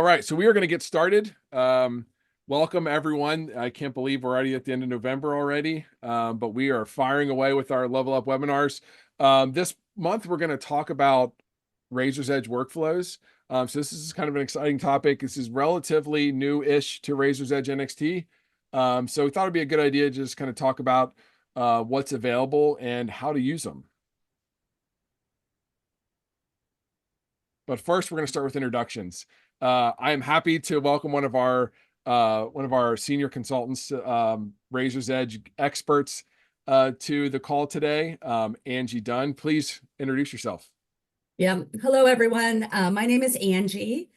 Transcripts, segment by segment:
right, so we are going to get started. Welcome everyone. I can't believe we're already at the end of November already, but we are firing away with our Level Up webinars. This month, we're going to talk about Razor's Edge workflows. So this is kind of an exciting topic. This is relatively new-ish to Razor's Edge NXT. So we thought it'd be a good idea to just kind of talk about what's available and how to use them. But first, we're going to start with introductions. I am happy to welcome one of our senior consultants, Razor's Edge experts, to the call today. Angie Dunn, please introduce yourself. Yeah. Hello, everyone. My name is Angie.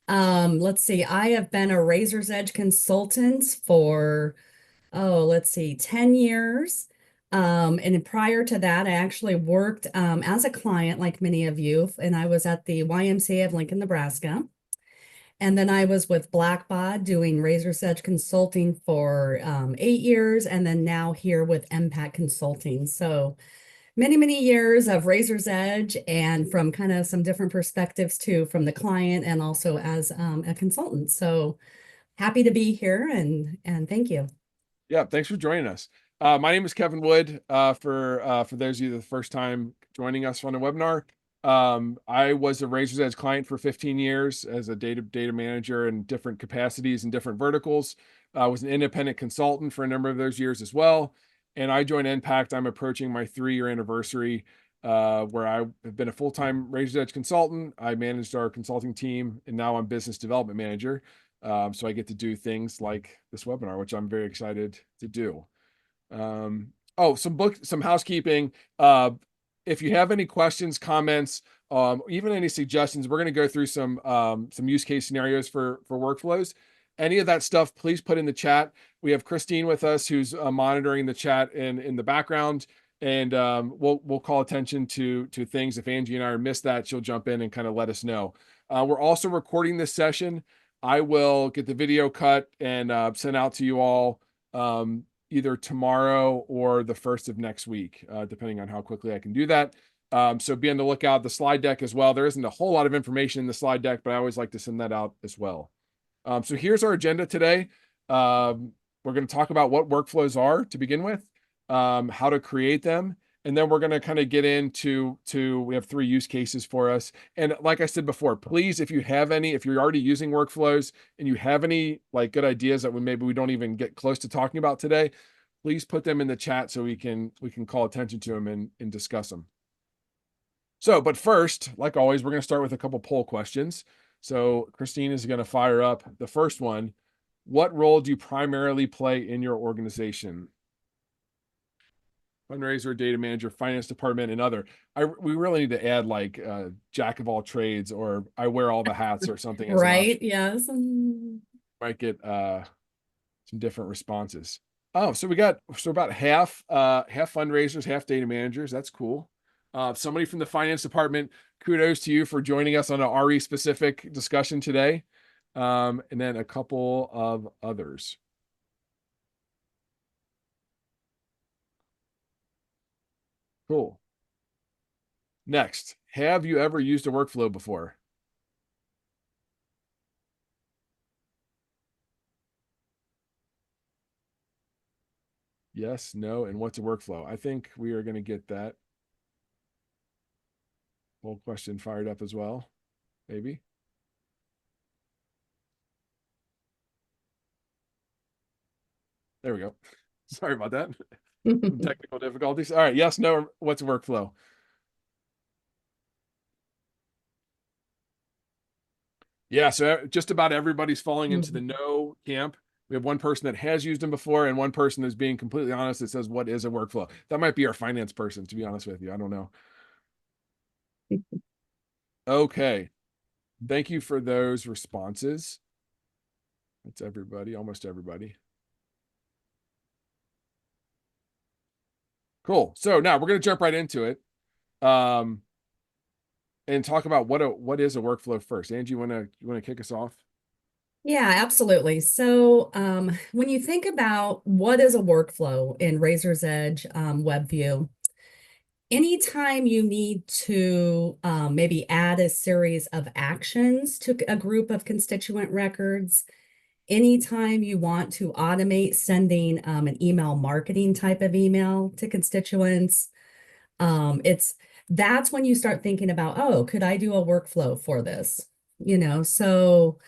Let's see. I have been a Razor's Edge consultant for, 10 years. And prior to that, I actually worked as a client, like many of you, and I was at the YMCA of Lincoln, Nebraska. And then I was with Blackbaud doing Razor's Edge consulting for 8 years, and then now here with Impact Consulting. So many years of Razor's Edge, and from kind of some different perspectives too, from the client and also as a consultant. So happy to be here, and thank you. Yeah, thanks for joining us. My name is Kevin Wood. For those of you the first time joining us on a webinar, I was a Razor's Edge client for 15 years as a data manager in different capacities and different verticals. I was an independent consultant for a number of those years as well. And I joined Impact. I'm approaching my 3-year anniversary, where I have been a full-time Razor's Edge consultant. I managed our consulting team, and now I'm business development manager. So I get to do things like this webinar, which I'm very excited to do. Some housekeeping. If you have any questions, comments, even any suggestions, we're going to go through some use case scenarios for workflows. Any of that stuff, please put in the chat. We have Christine with us, who's monitoring the chat in the background, and we'll call attention to things. If Angie and I missed that, she'll jump in and kind of let us know. We're also recording this session. I will get the video cut and sent out to you all either tomorrow or the first of next week, depending on how quickly I can do that. So be on the lookout. The slide deck as well. There isn't a whole lot of information in the slide deck, but I always like to send that out as well. So here's our agenda today. We're going to talk about what workflows are to begin with, how to create them, and then we're going to kind of get into we have 3 use cases for us. And like I said before, please, if you're already using workflows and you have any like good ideas that maybe we don't even get close to talking about today, please put them in the chat so we can call attention to them and discuss them. So, but first, like always, we're going to start with a couple poll questions. So Christine is going to fire up the first one. What role do you primarily play in your organization? Fundraiser, data manager, finance department, and other. We really need to add like jack of all trades, or I wear all the hats, or something. As Right? Yes. might get some different responses. Oh, so about half fundraisers, half data managers. That's cool. Somebody from the finance department, kudos to you for joining us on an RE specific discussion today. And then a couple of others. Cool. Next, have you ever used a workflow before? Yes, no, and what's a workflow? I think we are going to get that whole question fired up as well, maybe. There we go. Sorry about that. Some technical difficulties. All right, yes, no, what's a workflow? Yeah, so just about everybody's falling into the no camp. We have one person that has used them before and one person that's being completely honest that says, what is a workflow? That might be our finance person, to be honest with you. I don't know. Okay. Thank you for those responses. That's everybody, almost everybody. Cool. So now we're going to jump right into it. And talk about what is a workflow first. Angie, you want to kick us off? Yeah, absolutely. So when you think about what is a workflow in Razor's Edge WebView, anytime you need to maybe add a series of actions to a group of constituent records, anytime you want to automate sending an email marketing type of email to constituents, it's that's when you start thinking about, oh, could I do a workflow for this? So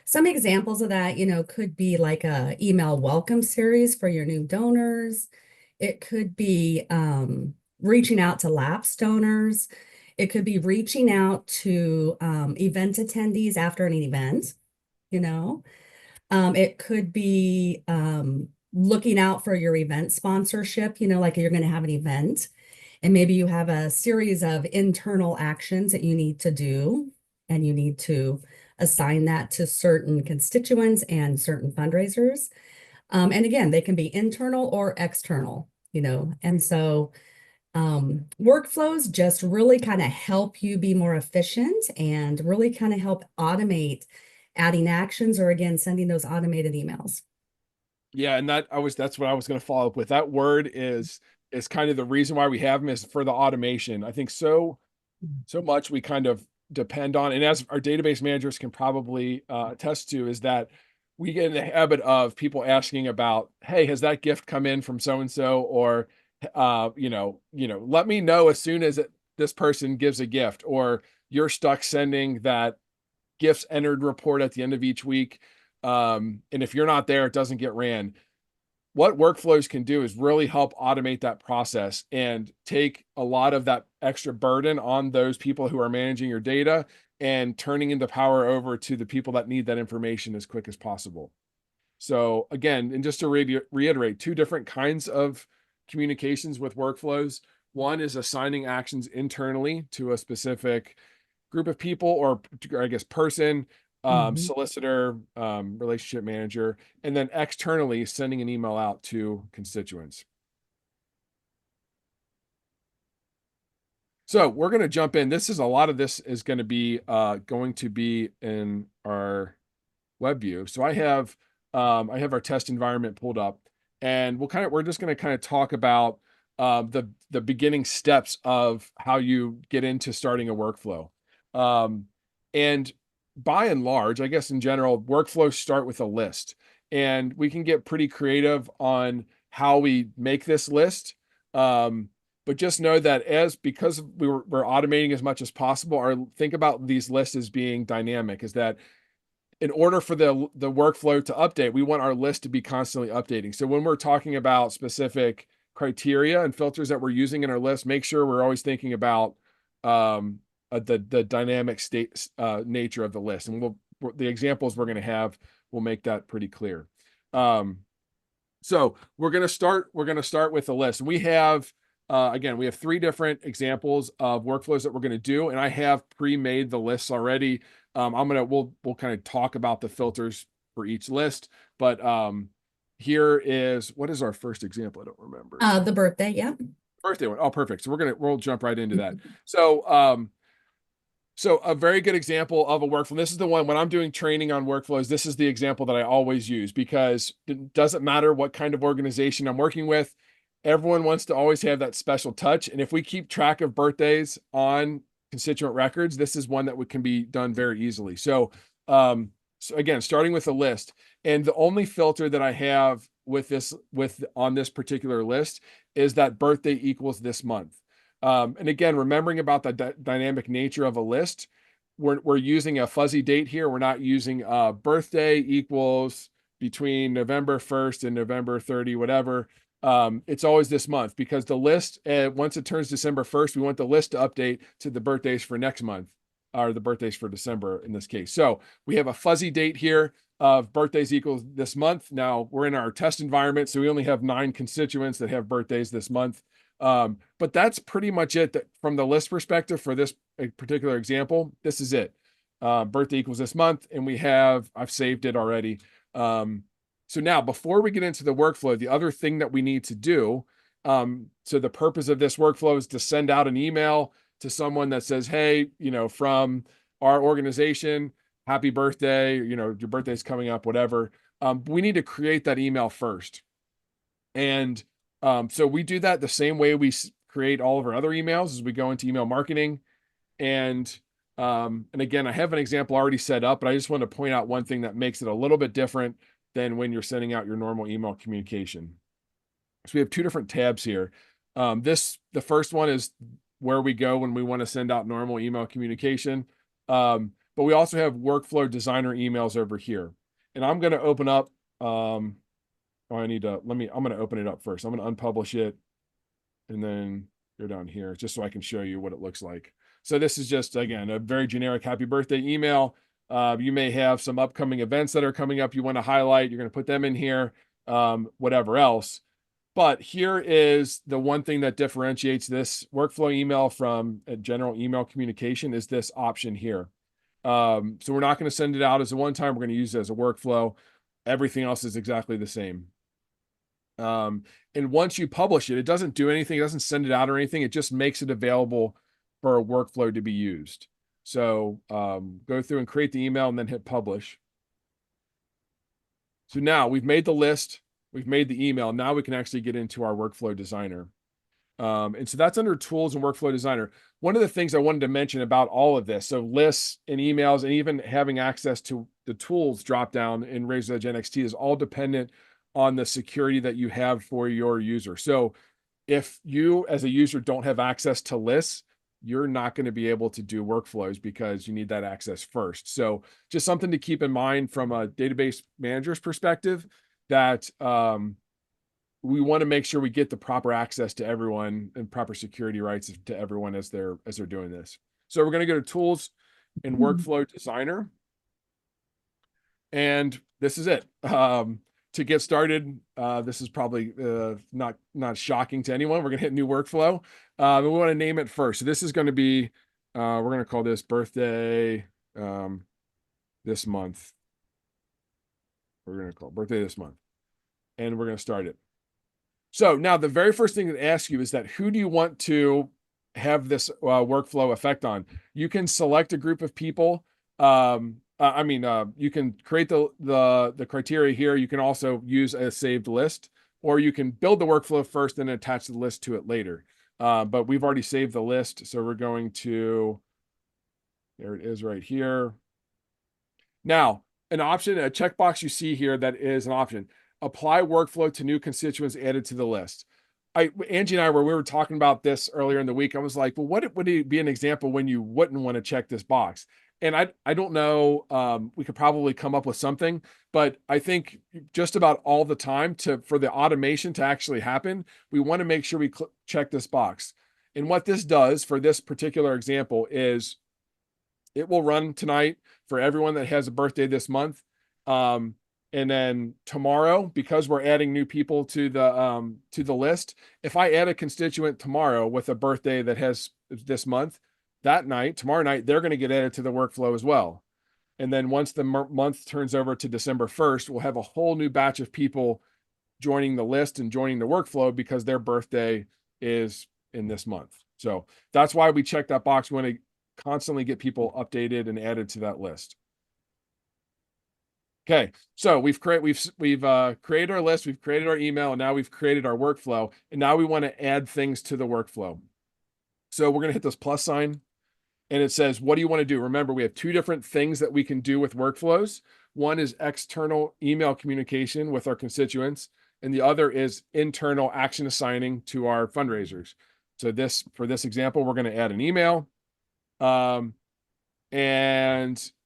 some examples of that, could be like a email welcome series for your new donors. It could be reaching out to lapsed donors. It could be reaching out to event attendees after an event, you know. It could be looking out for your event sponsorship, like you're going to have an event and maybe you have a series of internal actions that you need to do, and you need to assign that to certain constituents and certain fundraisers. And again, they can be internal or external, and so workflows just really kind of help you be more efficient and really kind of help automate adding actions or again, sending those automated emails. Yeah, and that's what I was going to follow up with. That word is kind of the reason why we have them, is for the automation. I think so much we kind of depend on, and as our database managers can probably attest to, is that we get in the habit of people asking about, hey, has that gift come in from so and so, or let me know as soon as this person gives a gift, or you're stuck sending that gifts entered report at the end of each week. And if you're not there, it doesn't get ran. What workflows can do is really help automate that process and take a lot of that extra burden on those people who are managing your data and turning in the power over to the people that need that information as quick as possible. So again, and just to reiterate, two different kinds of communications with workflows. One is assigning actions internally to a specific group of people, or I guess person, Mhm. solicitor, relationship manager, and then externally sending an email out to constituents. So we're going to jump in. A lot of this is going to be in our web view. So I have our test environment pulled up, and we're just going to kind of talk about the beginning steps of how you get into starting a workflow. And by and large, I guess in general, workflows start with a list, and we can get pretty creative on how we make this list. But just know that because we're automating as much as possible, think about these lists as being dynamic, is that in order for the workflow to update, we want our list to be constantly updating. So when we're talking about specific criteria and filters that we're using in our list, make sure we're always thinking about the dynamic state nature of the list. And the examples we're going to have will make that pretty clear. So we're going to start with a list. We have again, we have three different examples of workflows that we're going to do, and I have pre-made the lists already. We'll kind of talk about the filters for each list, but what is our first example? I don't remember. The birthday, yeah. Birthday one. Oh, perfect. So we'll jump right into that. So a very good example of a workflow. This is the one when I'm doing training on workflows. This is the example that I always use, because it doesn't matter what kind of organization I'm working with. Everyone wants to always have that special touch. And if we keep track of birthdays on constituent records, this is one that can be done very easily. So again, starting with a list, and the only filter that I have on this particular list is that birthday equals this month. And again, remembering about the dynamic nature of a list, we're using a fuzzy date here. We're not using birthday equals between November 1st and November 30, whatever. It's always this month, because the list, once it turns December 1st, we want the list to update to the birthdays for next month, or the birthdays for December in this case. So we have a fuzzy date here of birthdays equals this month. Now we're in our test environment, so we only have 9 constituents that have birthdays this month. But that's pretty much it from the list perspective for this particular example. This is it. Birthday equals this month, and I've saved it already. So now, before we get into the workflow, the other thing that we need to do, so the purpose of this workflow is to send out an email to someone that says, hey, from our organization, happy birthday, your birthday's coming up, whatever. We need to create that email first. And so we do that the same way we create all of our other emails as we go into email marketing. And again, I have an example already set up, but I just want to point out one thing that makes it a little bit different than when you're sending out your normal email communication. So we have two different tabs here. The first one is where we go when we want to send out normal email communication. But we also have workflow designer emails over here. And I'm going to open up, I'm going to open it up first. I'm going to unpublish it and then go down here just so I can show you what it looks like. So this is just, again, a very generic happy birthday email. You may have some upcoming events that are coming up you want to highlight. You're going to put them in here, whatever else. But here is the one thing that differentiates this workflow email from a general email communication is this option here. So we're not going to send it out as a one-time. We're going to use it as a workflow. Everything else is exactly the same. And once you publish it, it doesn't do anything. It doesn't send it out or anything. It just makes it available for a workflow to be used. So go through and create the email and then hit publish. So now we've made the list, we've made the email. Now we can actually get into our workflow designer. And so that's under tools and workflow designer. One of the things I wanted to mention about all of this, so lists and emails and even having access to the tools drop down in Razor's Edge NXT is all dependent on the security that you have for your user. So if you as a user don't have access to lists, you're not going to be able to do workflows because you need that access first. So just something to keep in mind from a database manager's perspective, that we want to make sure we get the proper access to everyone and proper security rights to everyone as they're doing this. So we're going to go to tools and workflow designer. And this is it. To get started, this is probably not shocking to anyone. We're going to hit new workflow. And we want to name it first. So this is going to be, we're going to call this birthday this month. We're going to call it birthday this month. And we're going to start it. So now the very first thing that asks you is that who do you want to have this workflow effect on? You can select a group of people. You can create the criteria here. You can also use a saved list, or you can build the workflow first and attach the list to it later. But we've already saved the list, so we're going to, there it is right here. Now, an option, a checkbox you see here that is an option. Apply workflow to new constituents added to the list. Angie and I we were talking about this earlier in the week. I was like, well, what would be an example when you wouldn't want to check this box? And I don't know, we could probably come up with something, but I think just about all the time for the automation to actually happen, we want to make sure we check this box. And what this does for this particular example is it will run tonight for everyone that has a birthday this month. And then tomorrow, because we're adding new people to the list, if I add a constituent tomorrow with a birthday that has this month, tomorrow night, they're going to get added to the workflow as well. And then once the month turns over to December 1st, we'll have a whole new batch of people joining the list and joining the workflow because their birthday is in this month. So that's why we check that box. We want to constantly get people updated and added to that list. Okay, so we've created our list, we've created our email, and now we've created our workflow, and now we want to add things to the workflow. So we're going to hit this plus sign, and it says, what do you want to do? Remember, we have two different things that we can do with workflows. One is external email communication with our constituents, and the other is internal action assigning to our fundraisers. So for this example, we're going to add an email, and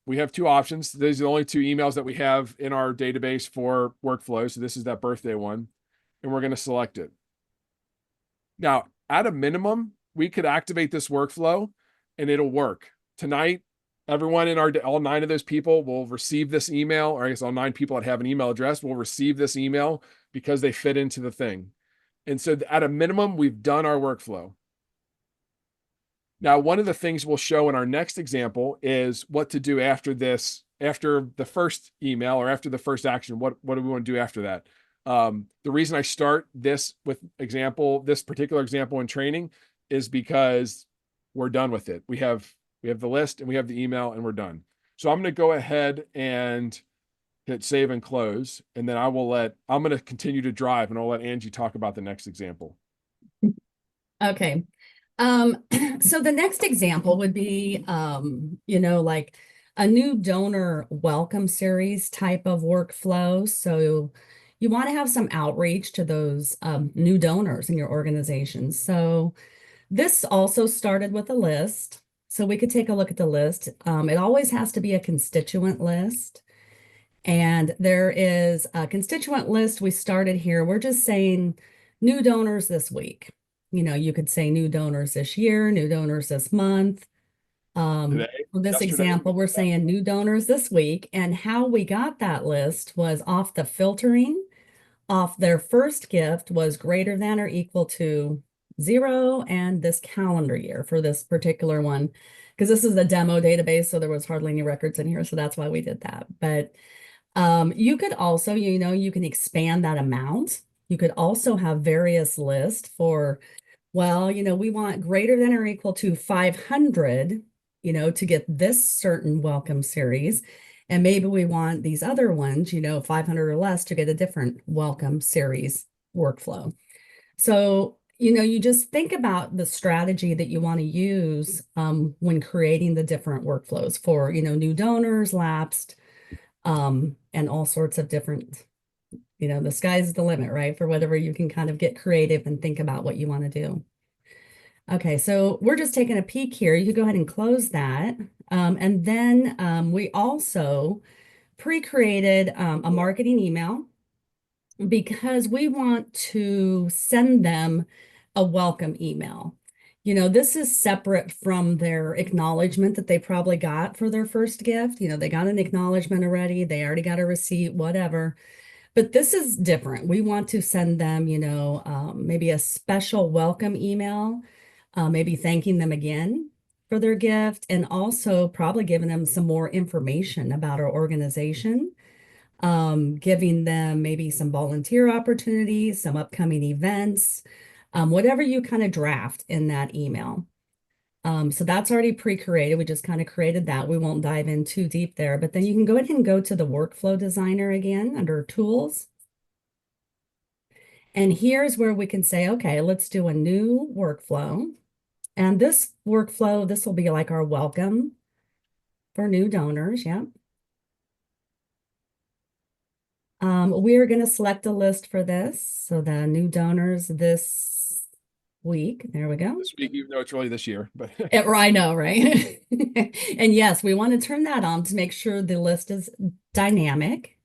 we have two options. These are the only two emails that we have in our database for workflow. So this is that birthday one, and we're going to select it. Now, at a minimum, we could activate this workflow and it'll work. Tonight, everyone in all 9 of those people will receive this email, or I guess all 9 people that have an email address will receive this email because they fit into the thing. And so at a minimum, we've done our workflow. Now, one of the things we'll show in our next example is what to do after this, after the first email or after the first action. What do we want to do after that? The reason I start this particular example in training is because we're done with it. We have the list and we have the email and we're done. So I'm going to go ahead and hit save and close. And then I'm going to continue to drive and I'll let Angie talk about the next example. Okay. So the next example would be, like a new donor welcome series type of workflow. So you want to have some outreach to those new donors in your organization. So this also started with a list. So we could take a look at the list. It always has to be a constituent list. And there is a constituent list we started here. We're just saying new donors this week. You could say new donors this year, new donors this month. Today, For this yesterday, example, we're saying new donors this week. And how we got that list was off the filtering, off their first gift was greater than or equal to 0 and this calendar year for this particular one. Because this is a demo database, so there was hardly any records in here. So that's why we did that. But you could also, you can expand that amount. You could also have various lists for, well, we want greater than or equal to 500, to get this certain welcome series. And maybe we want these other ones, 500 or less to get a different welcome series workflow. So, you just think about the strategy that you want to use when creating the different workflows for, new donors, lapsed, and all sorts of different, the sky's the limit, right? For whatever you can kind of get creative and think about what you want to do. Okay, so we're just taking a peek here. You could go ahead and close that. And then we also pre-created a marketing email because we want to send them a welcome email. This is separate from their acknowledgement that they probably got for their first gift. They got an acknowledgement already, they already got a receipt, whatever. But this is different. We want to send them, maybe a special welcome email, maybe thanking them again for their gift, and also probably giving them some more information about our organization, giving them maybe some volunteer opportunities, some upcoming events, whatever you kind of draft in that email. So that's already pre-created. We just kind of created that. We won't dive in too deep there, but then you can go ahead and go to the workflow designer again under tools. And here's where we can say, okay, let's do a new workflow. And this workflow, this will be like our welcome for new donors. Yeah. We're going to select a list for this. So the new donors this week. There we go. this week, even though it's really this year, but I know, right? And yes, we want to turn that on to make sure the list is dynamic.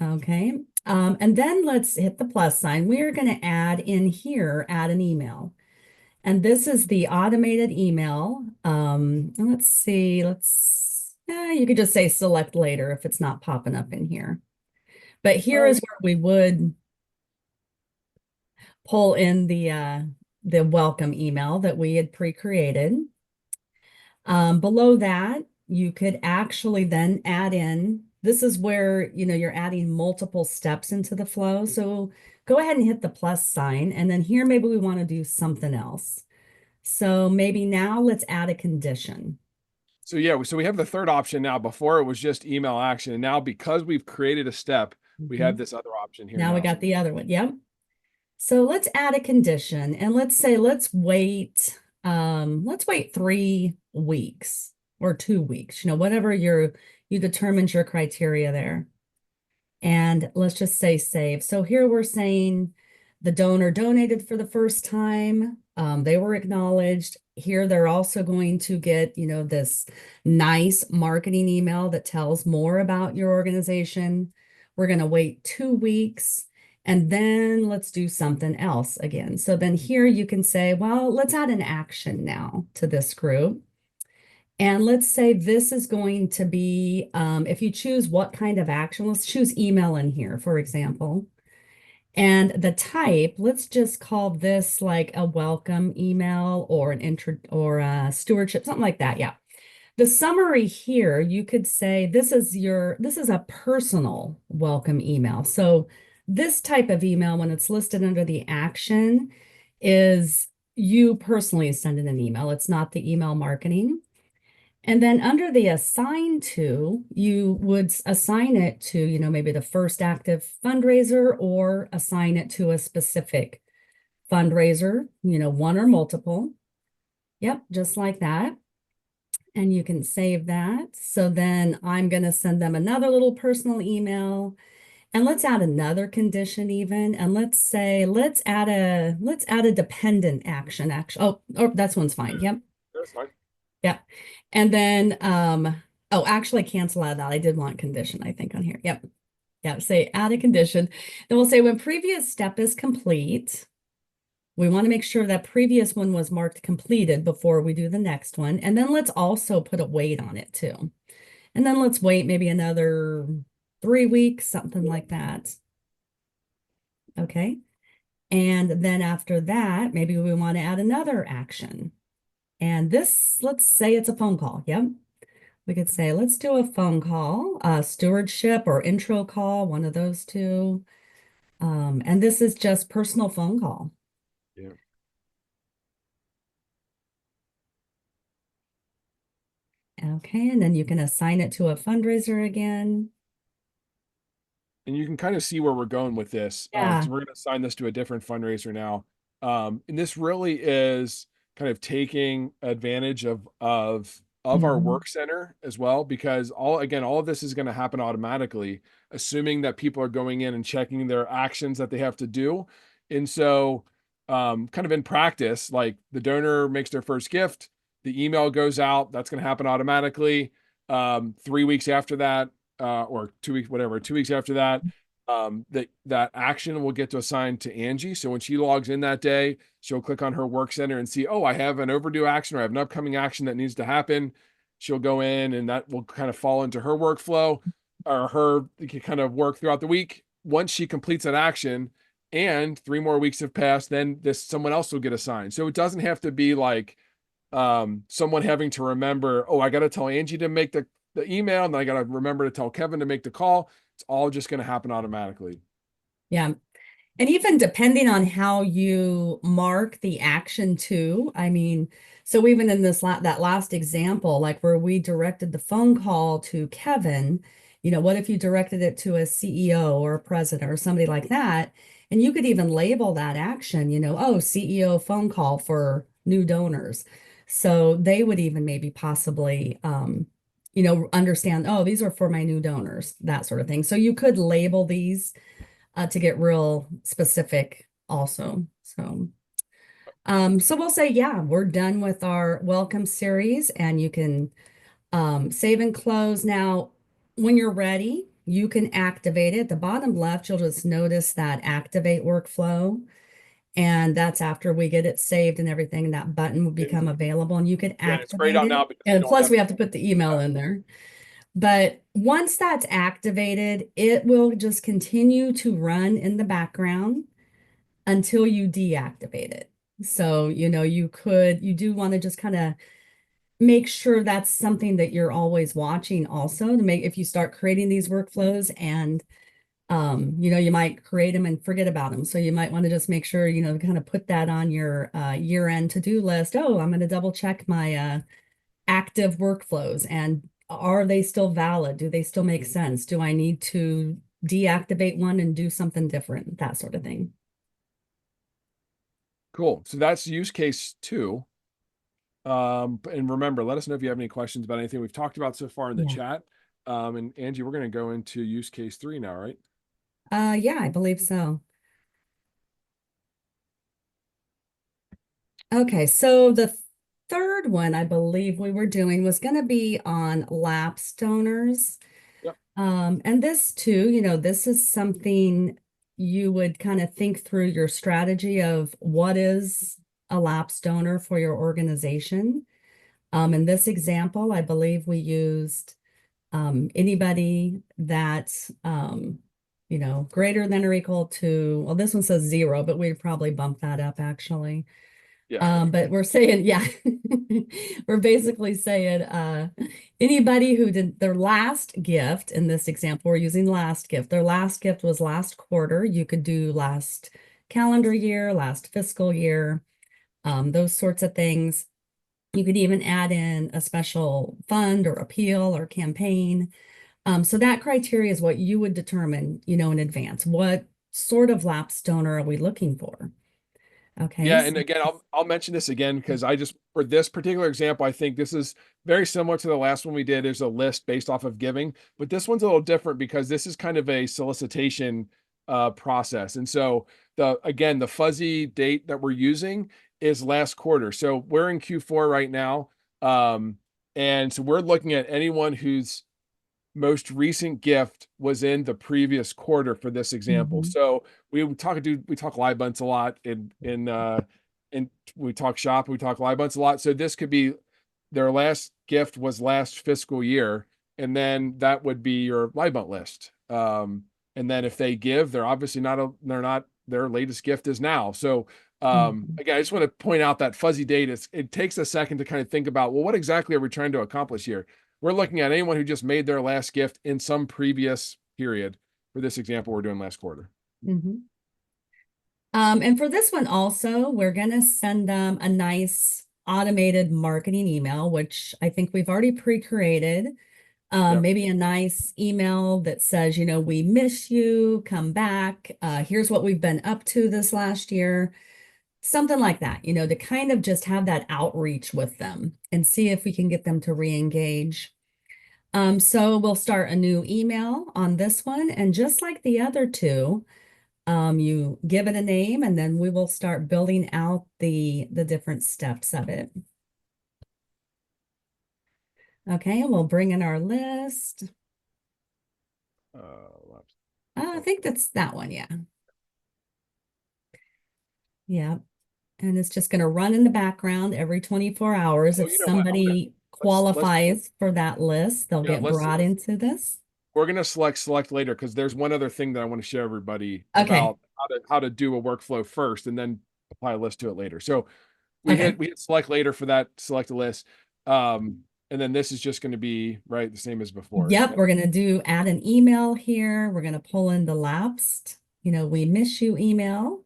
Okay. And then let's hit the plus sign. We're going to add in here, add an email. And this is the automated email. Let's see, you could just say select later if it's not popping up in here. But here is where we would pull in the welcome email that we had pre-created. Below that, you could actually then add in, this is where, you're adding multiple steps into the flow. So go ahead and hit the plus sign. And then here, maybe we want to do something else. So maybe now let's add a condition. so yeah, so we have the third option now. Before it was just email action, and now because we've created a step, we have this other option here. Now we got the other one. Yep. So let's add a condition and let's say let's wait 3 weeks or 2 weeks, whatever you determined your criteria there. And let's just say save. So here we're saying the donor donated for the first time. They were acknowledged. Here they're also going to get, this nice marketing email that tells more about your organization. We're going to wait 2 weeks and then let's do something else again. So then here you can say, well, let's add an action now to this group. And let's say this is going to be, if you choose what kind of action, let's choose email in here, for example. And the type, let's just call this like a welcome email or an intro or a stewardship, something like that. Yeah. The summary here, you could say this is a personal welcome email. So this type of email, when it's listed under the action, is you personally sending an email. It's not the email marketing. And then under the assign to, you would assign it to, maybe the first active fundraiser or assign it to a specific fundraiser, one or multiple. Yep, just like that. And you can save that. So then I'm going to send them another little personal email. And let's add another condition even. And let's say, let's add a dependent action. Oh, that's one's fine. Yep. That's fine. Yep. And then, oh, actually cancel out that. I did want condition, I think, on here. Yep. Yeah, say add a condition. Then we'll say when previous step is complete, we want to make sure that previous one was marked completed before we do the next one. And then let's also put a wait on it too. And then let's wait maybe another 3 weeks, something like that. Okay. And then after that, maybe we want to add another action. And this, let's say it's a phone call. Yep. We could say, let's do a phone call, stewardship or intro call, one of those two. And this is just personal phone call. Yeah. Okay, and then you can assign it to a fundraiser again. And you can kind of see where we're going with this, Yeah. because we're going to assign this to a different fundraiser now. And this really is kind of taking advantage of our Mhm. work center as well, because all of this is going to happen automatically, assuming that people are going in and checking their actions that they have to do. And so, kind of in practice, like the donor makes their first gift, the email goes out, that's going to happen automatically. 3 weeks after that, or 2 weeks, whatever, 2 weeks after that, that action will get to assign to Angie. So when she logs in that day, she'll click on her work center and see, oh, I have an overdue action or I have an upcoming action that needs to happen. She'll go in and that will kind of fall into her workflow or her kind of work throughout the week. Once she completes that action and 3 more weeks have passed, then this someone else will get assigned. So it doesn't have to be like someone having to remember, oh, I got to tell Angie to make the email, and then I got to remember to tell Kevin to make the call. It's all just going to happen automatically. Yeah. And even depending on how you mark the action too, I mean, so even in that last example, like where we directed the phone call to Kevin, what if you directed it to a CEO or a president or somebody like that? And you could even label that action, oh, CEO phone call for new donors. So they would even maybe possibly, understand, oh, these are for my new donors, that sort of thing. So you could label these to get real specific also. So we'll say, yeah, we're done with our welcome series and you can save and close. Now, when you're ready, you can activate it. At the bottom left, you'll just notice that activate workflow. And that's after we get it saved and everything, that button will become available and you could Yeah, it's grayed activate out now it. because we And don't plus have. we have to put the email in there. But once that's activated, it will just continue to run in the background until you deactivate it. So, you do want to just kind of make sure that's something that you're always watching also to make if you start creating these workflows and you might create them and forget about them. So you might want to just make sure, kind of put that on your year-end to-do list. Oh, I'm going to double check my active workflows and are they still valid? Do they still make sense? Do I need to deactivate one and do something different? That sort of thing. Cool. So that's use case 2. And remember, let us know if you have any questions about anything we've talked about so far in the Yeah. chat. And Angie, we're going to go into use case 3 now, right? Yeah, I believe so. Okay, so the third one I believe we were doing was going to be on lapsed donors. Yep. And this too, this is something you would kind of think through your strategy of what is a lapsed donor for your organization. In this example, I believe we used anybody that's greater than or equal to, well, this one says 0, but we'd probably bump that up actually. Yeah. But we're saying, yeah, we're basically saying anybody who did their last gift, in this example, we're using last gift. Their last gift was last quarter. You could do last calendar year, last fiscal year, those sorts of things. You could even add in a special fund or appeal or campaign. So that criteria is what you would determine, in advance. What sort of lapsed donor are we looking for? Okay. Yeah, and again, I'll mention this again because I just for this particular example, I think this is very similar to the last one we did. There's a list based off of giving, but this one's a little different because this is kind of a solicitation process. And so the fuzzy date that we're using is last quarter. So we're in Q4 right now. And so we're looking at anyone who's most recent gift was in the previous quarter for this example. Mhm. So we talk live bunts a lot in we talk shop, we talk live bunts a lot. So this could be their last gift was last fiscal year, and then that would be your live bunt list. And then if they give, they're not their latest gift is now. So Mhm. again, I just want to point out that fuzzy date. It takes a second to kind of think about, well, what exactly are we trying to accomplish here? We're looking at anyone who just made their last gift in some previous period. For this example, we're doing last quarter. Mhm. And for this one also, we're going to send them a nice automated marketing email, which I think we've already pre-created. Yep. Maybe a nice email that says, we miss you, come back. Here's what we've been up to this last year. Something like that, to kind of just have that outreach with them and see if we can get them to re-engage. So we'll start a new email on this one. And just like the other two, you give it a name and then we will start building out the different steps of it. Okay, we'll bring in our list. Uh, I think that's that one, yeah. Yeah. And it's just going to run in the background every 24 hours. oh, If you know what? somebody Let's qualifies for that list, they'll yeah, get brought into this. we're gonna select later because there's one other thing that I want to show everybody Okay. about how to do a workflow first and then apply a list to it later. So Okay. we hit select later for that select a list. And then this is just going to be right the same as before. Yep, we're going to do add an email here. We're going to pull in the lapsed, we miss you email.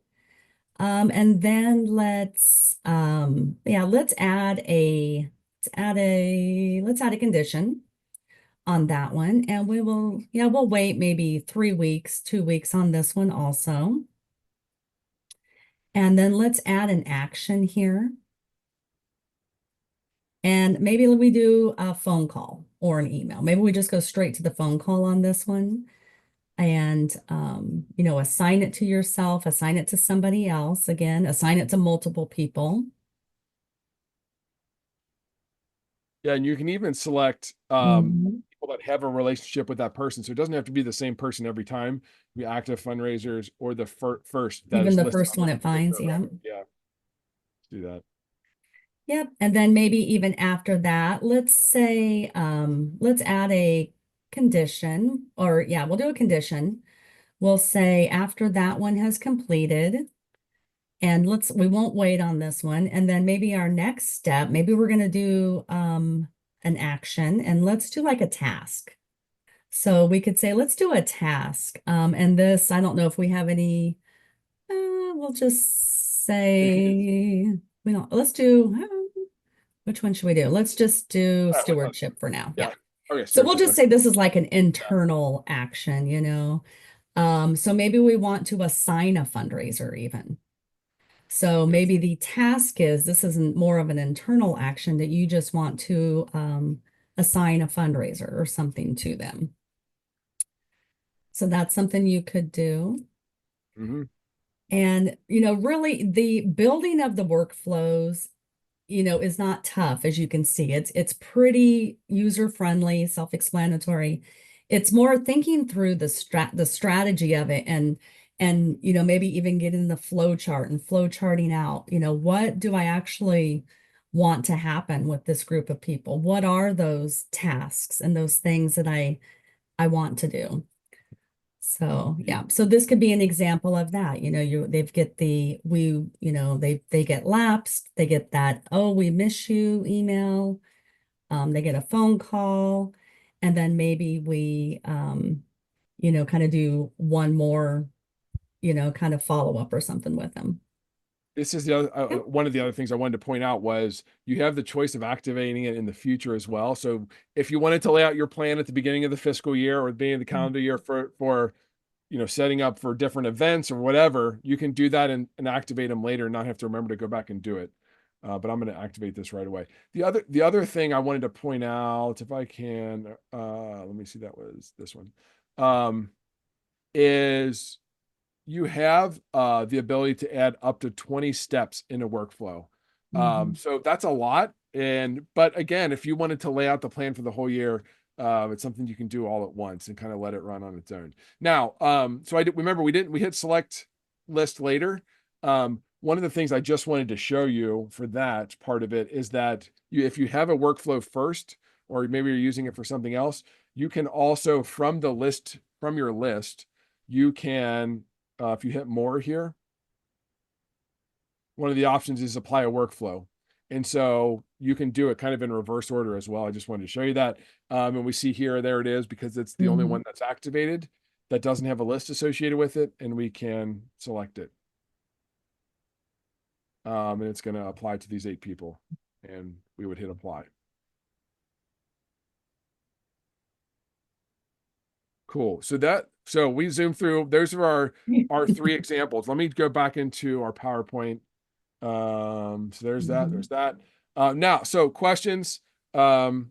And then let's add a condition on that one. And we'll wait maybe 3 weeks, 2 weeks on this one also. And then let's add an action here. And maybe we do a phone call or an email. Maybe we just go straight to the phone call on this one and, assign it to yourself, assign it to somebody else. Again, assign it to multiple people. Yeah, and you can even select Mhm. people that have a relationship with that person. So it doesn't have to be the same person every time. Be active fundraisers or the first that Even is the listed first on one that it finds, particular yeah. record. Yeah, let's do that. Yep. And then maybe even after that, let's say, let's add a condition or yeah, we'll do a condition. We'll say after that one has completed, and we won't wait on this one. And then maybe our next step, maybe we're going to do an action and let's do like a task. So we could say, let's do a task. And this, I don't know if we have any, we'll just You can use, say, we don't, let's do, which one should we do? Let's just do all right, stewardship for now. yeah. Yeah. Okay, So we'll stewardship. just Okay. say this is like an internal action. So maybe we want to assign a fundraiser even. So Yes. maybe the task is this isn't more of an internal action that you just want to assign a fundraiser or something to them. So that's something you could do. Mm-hmm. And, really the building of the workflows, is not tough, as you can see. It's pretty user-friendly, self-explanatory. It's more thinking through the strategy of it and maybe even getting the flow chart and flow charting out, what do I actually want to happen with this group of people? What are those tasks and those things that I want to do? So yeah, so this could be an example of that. They've get they get lapsed, they get that, oh, we miss you email, they get a phone call, and then maybe we kind of do one more, kind of follow up or something with them. This is the other Yep. one of the other things I wanted to point out was you have the choice of activating it in the future as well. So if you wanted to lay out your plan at the beginning of the fiscal year or the beginning of the calendar year for setting up for different events or whatever, you can do that and activate them later and not have to remember to go back and do it. But I'm going to activate this right away. The other thing I wanted to point out, if I can, let me see, that was this one, is you have the ability to add up to 20 steps in a workflow. So that's a lot. But again, if you wanted to lay out the plan for the whole year, it's something you can do all at once and kind of let it run on its own. Now, so remember we hit select list later. One of the things I just wanted to show you for that part of it is that if you have a workflow first, or maybe you're using it for something else, you can also from your list, you can, if you hit more here, one of the options is apply a workflow. And so you can do it kind of in reverse order as well. I just wanted to show you that. And we see here, there it is, because it's the only one that's activated that doesn't have a list associated with it, and we can select it. And it's going to apply to these 8 people, and we would hit apply. Cool. So we zoom through. Those are our 3 examples. Let me go back into our PowerPoint. So there's that. Now, so questions. Have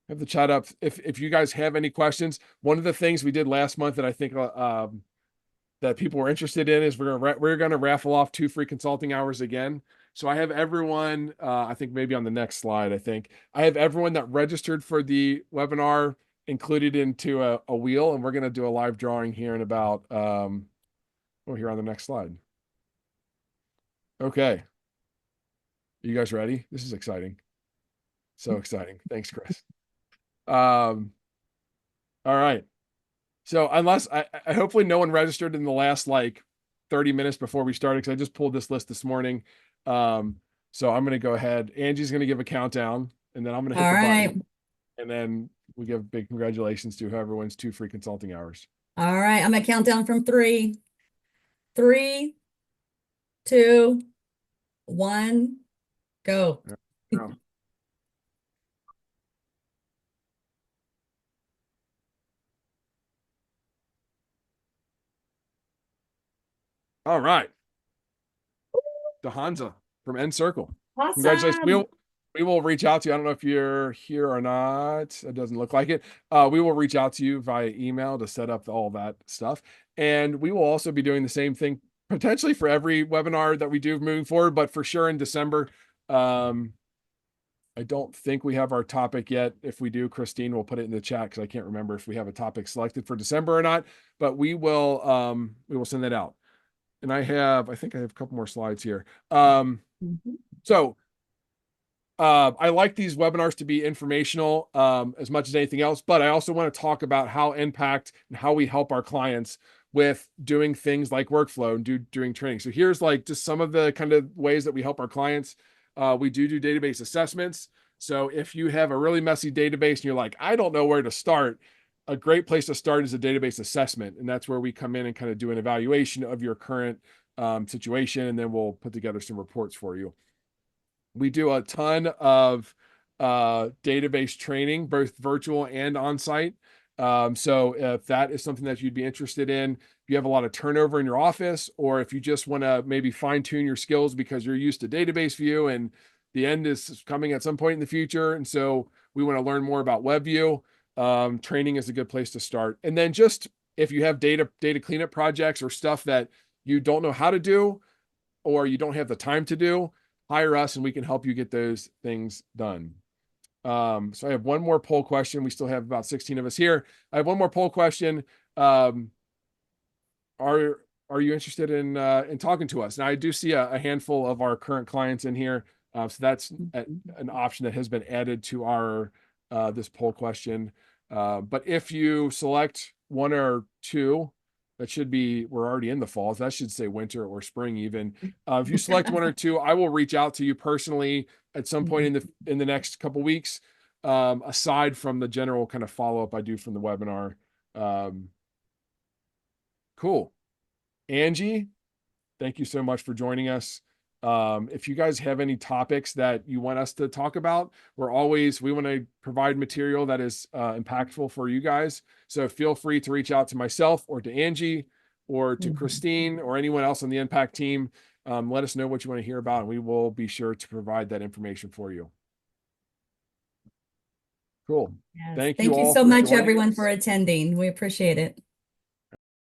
the chat up. If you guys have any questions, one of the things we did last month that I think that people were interested in is we're gonna raffle off 2 free consulting hours again. So I have everyone. I think maybe on the next slide. I have everyone that registered for the webinar included into a wheel, and we're gonna do a live drawing here in about here on the next slide. Okay. Are you guys ready? This is exciting. So exciting. Thanks, Chris. All right. So unless I hopefully no one registered in the last like 30 minutes before we started, because I just pulled this list this morning. So I'm going to go ahead. Angie's going to give a countdown, and then I'm going to hit the button, and then we give big congratulations to whoever wins 2 free consulting hours. All right. I'm going to count down from 3. 3, 2, 1, go. All right. DeHanza from N-Circle. Awesome. Congratulations. We will reach out to you. I don't know if you're here or not. It doesn't look like it. We will reach out to you via email to set up all that stuff. And we will also be doing the same thing potentially for every webinar that we do moving forward, but for sure in December. I don't think we have our topic yet. If we do, Christine will put it in the chat because I can't remember if we have a topic selected for December or not, but we will send that out. And I think I have a couple more slides here. So I like these webinars to be informational as much as anything else, but I also want to talk about how Impact and how we help our clients with doing things like workflow and doing training. So here's like just some of the kind of ways that we help our clients. We do database assessments. So if you have a really messy database and you're like, I don't know where to start, a great place to start is a database assessment. And that's where we come in and kind of do an evaluation of your current situation, and then we'll put together some reports for you. We do a ton of database training, both virtual and on-site. So if that is something that you'd be interested in, if you have a lot of turnover in your office, or if you just want to maybe fine tune your skills because you're used to database view and the end is coming at some point in the future. And so we want to learn more about WebView. Training is a good place to start. And then just if you have data cleanup projects or stuff that you don't know how to do, or you don't have the time to do, hire us and we can help you get those things done. So I have one more poll question. We still have about 16 of us here. I have one more poll question. Are you interested in talking to us? Now I do see a handful of our current clients in here. So that's an option that has been added to our this poll question. But if you select 1 or 2, that should be, we're already in the fall. So that should say winter or spring even. If you select 1 or 2, I will reach out to you personally at some point in the next couple weeks, aside from the general kind of follow-up I do from the webinar. Cool. Angie, thank you so much for joining us. If you guys have any topics that you want us to talk about, we want to provide material that is impactful for you guys. So feel free to reach out to myself or to Angie or to Mhm. Christine or anyone else on the Impact team. Let us know what you want to hear about, and we will be sure to provide that information for you. Cool. Yes. Thank you Thank you all so for much, joining everyone, for us. attending. We appreciate it.